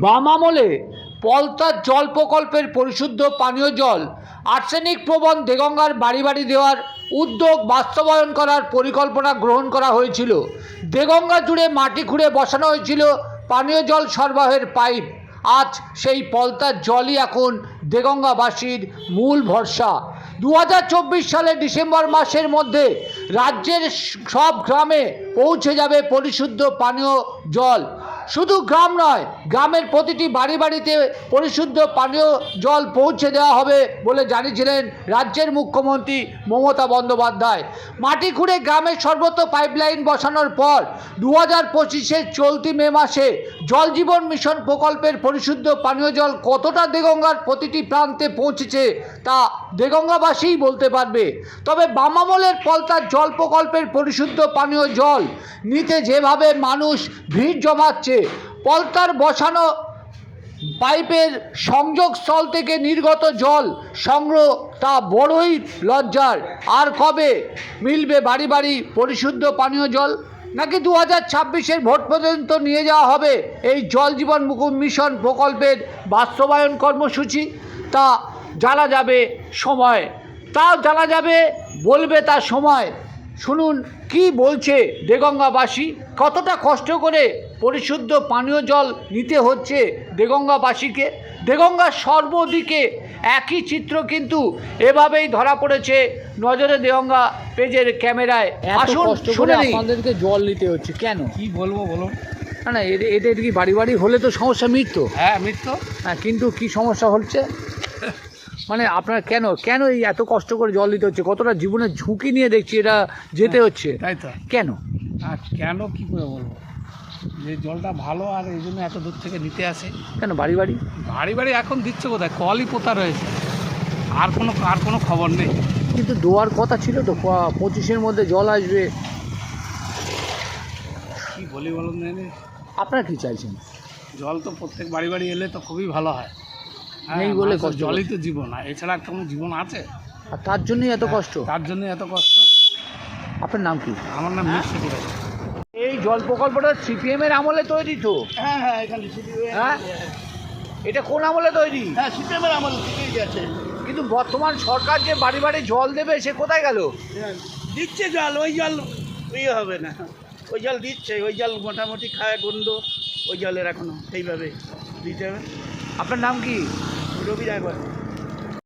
বাম আমলে পলতার জল প্রকল্পের পরিশুদ্ধ পানীয় জল আর্সেনিক প্রবণ দেগঙ্গার বাড়ি বাড়ি দেওয়ার উদ্যোগ বাস্তবায়ন করার পরিকল্পনা গ্রহণ করা হয়েছিল। দেগঙ্গা জুড়ে মাটি খুঁড়ে বসানো হয়েছিল পানীয় জল সরবরাহের পাইপ। আজ সেই পলতার জলই এখন দেগঙ্গাবাসীর মূল ভরসা। 2024 সালের ডিসেম্বর মাসের মধ্যে রাজ্যের সব গ্রামে পৌঁছে যাবে পরিশুদ্ধ পানীয় জল। শুধু গ্রাম নয়, গ্রামের প্রতিটি বাড়ি বাড়িতে পরিশুদ্ধ পানীয় জল পৌঁছে দেওয়া হবে বলে জানিয়েছিলেন রাজ্যের মুখ্যমন্ত্রী মমতা বন্দ্যোপাধ্যায়। মাটি খুঁড়ে গ্রামের সর্বত্র পাইপলাইন বসানোর পর 2025-এর চলতি মে মাসে জল জীবন মিশন প্রকল্পের পরিশুদ্ধ পানীয় জল কতটা দেগঙ্গার প্রতিটি প্রান্তে পৌঁছেছে তা দেগঙ্গাবাসীই বলতে পারবে। তবে বাম আমলের পলতার জল প্রকল্পের পরিশুদ্ধ পানীয় জল নিতে যেভাবে মানুষ ভিড় জমাচ্ছে, পলতার বসানো পাইপের সংযোগস্থল থেকে নির্গত জল সংগ্রহ তা বড়ই লজ্জার। আর কবে মিলবে বাড়ি বাড়ি পরিশুদ্ধ পানীয় জল? নাকি 2026-এর ভোট পর্যন্ত নিয়ে যাওয়া হবে এই জল জীবন মিশন প্রকল্পের বাস্তবায়ন কর্মসূচি? তা জানা যাবে সময়, তাও জানা যাবে, বলবে তার সময়। শুনুন কি বলছে দেগঙ্গাবাসী, কতটা কষ্ট করে পরিশুদ্ধ পানীয় জল নিতে হচ্ছে দেগঙ্গাবাসীকে। দেগঙ্গার সর্বদিকে একই চিত্র কিন্তু এভাবেই ধরা পড়েছে নজরে দেগঙ্গা পেজের ক্যামেরায়। আসুন শুনে নিই। আমাদেরকে জল নিতে হচ্ছে কেন, কি বলবো বলুন? না না এদের কি বাড়ি বাড়ি হলে তো সমস্যা মিটতো। হ্যাঁ মিত্র, হ্যাঁ, কিন্তু কি সমস্যা হচ্ছে মানে আপনার কেন এই এত কষ্ট করে জল দিতে হচ্ছে? কতটা জীবনের ঝুঁকি নিয়ে দেখছি এটা যেতে হচ্ছে, তাই তো। কেন? আর কেন কি করে বলবো, যে জলটা ভালো আর এই জন্য এত দূর থেকে নিতে আসে। কেন বাড়ি বাড়ি বাড়ি বাড়ি এখন দিচ্ছে কোথায়, কলই পোতা রয়েছে, আর কোনো খবর নেই। কিন্তু দেওয়ার কথা ছিল তো 25-এর মধ্যে জল আসবে। কি বলি বলুন জানি, আপনারা কি চাইছেন? জল তো প্রত্যেক বাড়ি বাড়ি এলে তো খুবই ভালো হয়। নেই বলে মানুষের কষ্ট জলই তো জীবন, আর এছাড়া আর কোনো জীবন আছে? আর তার জন্যই এত কষ্ট। তার জন্য এত কষ্ট। আপনার নাম কি? আমার নাম মির্শিদুর রহমান। এই জল প্রকল্পটা সিপিএমের আমলে তৈরি তো? হ্যাঁ হ্যাঁ, এখানে হ্যাঁ, এটা কোন আমলে তৈরি? হ্যাঁ সিপিএমের আমল থেকেই গেছে। কিন্তু বর্তমান সরকার যে বাড়ি বাড়ি জল দেবে সে কোথায় গেল? দিচ্ছে জল, ওই জল ইয়ে হবে না, ওই জল দিচ্ছে, ওই জল মোটামুটি খায় গন্ধ, ওই জলের এখনো সেইভাবে দিতে হবে। আপনার নাম কি? রবি রায়বার।